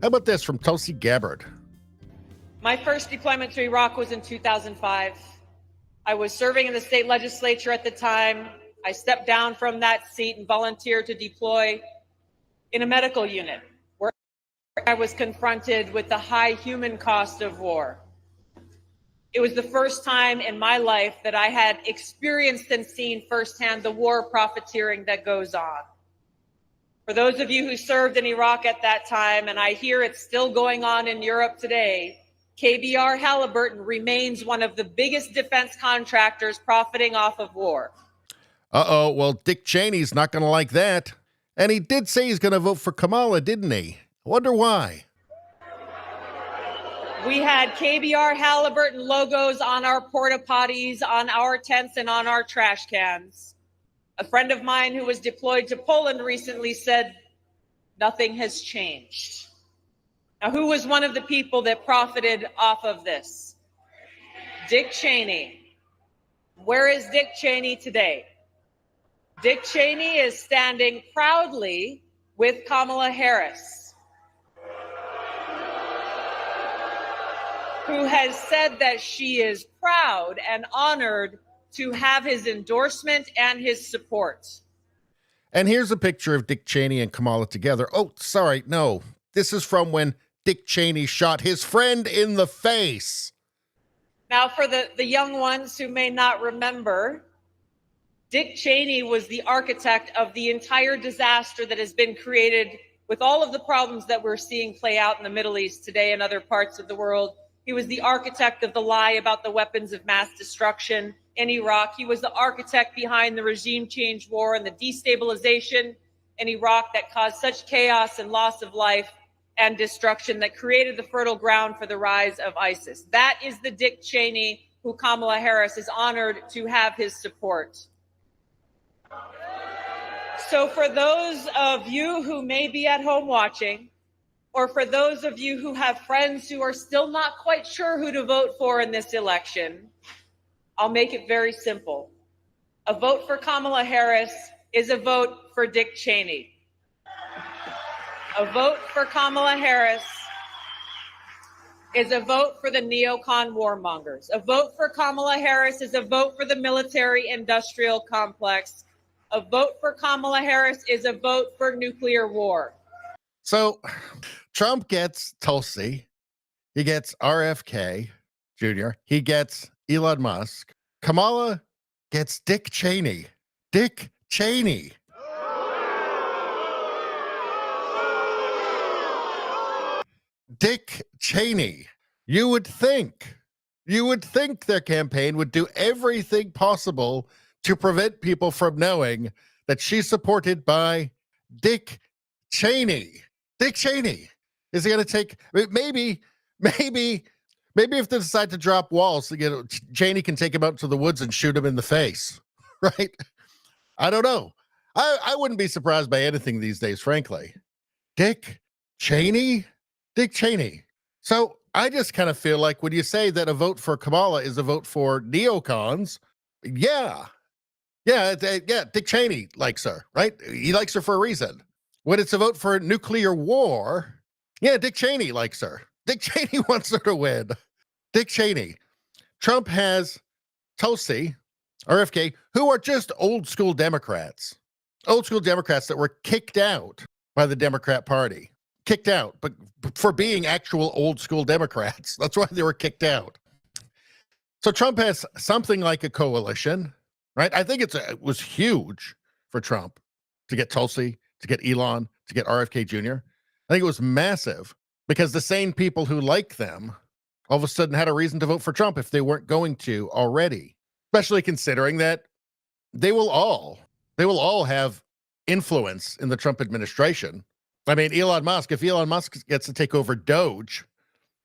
How about this from Tulsi Gabbard? My first deployment to Iraq was in 2005. I was serving in the state legislature at the time. I stepped down from that seat and volunteered to deploy in a medical unit where I was confronted with the high human cost of war. It was the first time in my life that I had experienced and seen firsthand the war profiteering that goes on. For those of you who served in Iraq at that time, and I hear it's still going on in Europe today, KBR Halliburton remains one of the biggest defense contractors profiting off of war. Uh-oh, well, Dick Cheney's not going to like that. And he did say he's going to vote for Kamala, didn't he? I wonder why. We had KBR Halliburton logos on our porta potties, on our tents, and on our trash cans. A friend of mine who was deployed to Poland recently said, nothing has changed. Now, who was one of the people that profited off of this? Dick Cheney. Where is Dick Cheney today? Dick Cheney is standing proudly with Kamala Harris, who has said that she is proud and honored to have his endorsement and his support. And here's a picture of Dick Cheney and Kamala together. Oh, sorry, no. This is from when Dick Cheney shot his friend in the face. Now, for the young ones who may not remember, Dick Cheney was the architect of the entire disaster that has been created with all of the problems that we're seeing play out in the Middle East today and other parts of the world. He was the architect of the lie about the weapons of mass destruction in Iraq. He was the architect behind the regime change war and the destabilization in Iraq that caused such chaos and loss of life and destruction that created the fertile ground for the rise of ISIS. That is the Dick Cheney who Kamala Harris is honored to have his support. So for those of you who may be at home watching, or for those of you who have friends who are still not quite sure who to vote for in this election, I'll make it very simple. A vote for Kamala Harris is a vote for Dick Cheney. A vote for Kamala Harris is a vote for the neocon warmongers. A vote for Kamala Harris is a vote for the military-industrial complex. A vote for Kamala Harris is a vote for nuclear war. So Trump gets Tulsi. He gets RFK Jr. He gets Elon Musk. Kamala gets Dick Cheney. Dick Cheney. Dick Cheney. You would think their campaign would do everything possible to prevent people from knowing that she's supported by Dick Cheney. Dick Cheney. Is he going to take, maybe if they decide to drop walls, Cheney can take him out to the woods and shoot him in the face, right? I don't know. I wouldn't be surprised by anything these days, frankly. Dick Cheney? Dick Cheney. So I just kind of feel like when you say that a vote for Kamala is a vote for neocons, yeah, Dick Cheney likes her, right? He likes her for a reason. When it's a vote for nuclear war, yeah, Dick Cheney likes her. Dick Cheney wants her to win. Dick Cheney. Trump has Tulsi, RFK, who are just old school Democrats that were kicked out by the Democrat Party. Kicked out, but for being actual old school Democrats. That's why they were kicked out. So Trump has something like a coalition, right? I think it was huge for Trump to get Tulsi, to get Elon, to get RFK Jr. I think it was massive because the same people who like them all of a sudden had a reason to vote for Trump if they weren't going to already, especially considering that they will all have influence in the Trump administration. I mean, Elon Musk, if Elon Musk gets to take over Doge,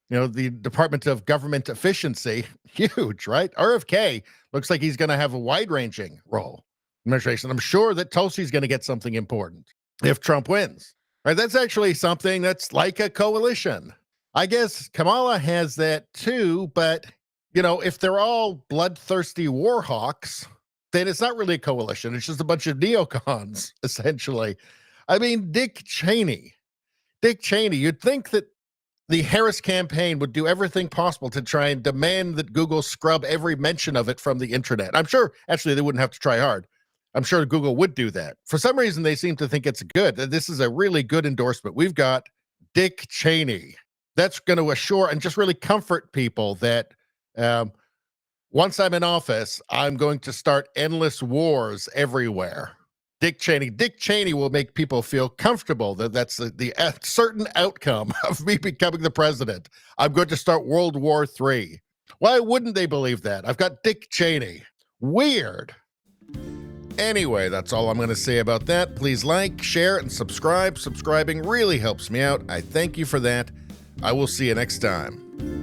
the Department of Government Efficiency, huge, right? RFK looks like he's going to have a wide-ranging role in administration. I'm sure that Tulsi's going to get something important if Trump wins. Right? That's actually something that's like a coalition. I guess Kamala has that too, but, if they're all bloodthirsty war hawks, then it's not really a coalition. It's just a bunch of neocons, essentially. I mean, Dick Cheney. Dick Cheney, you'd think that the Harris campaign would do everything possible to try and demand that Google scrub every mention of it from the internet. I'm sure, actually, they wouldn't have to try hard. I'm sure Google would do that. For some reason, they seem to think it's good. This is a really good endorsement. We've got Dick Cheney. That's going to assure and just really comfort people that once I'm in office, I'm going to start endless wars everywhere. Dick Cheney will make people feel comfortable that that's the certain outcome of me becoming the president. I'm going to start World War III. Why wouldn't they believe that? I've got Dick Cheney. Weird. Anyway, that's all I'm going to say about that. Please like, share, and subscribe. Subscribing really helps me out. I thank you for that. I will see you next time.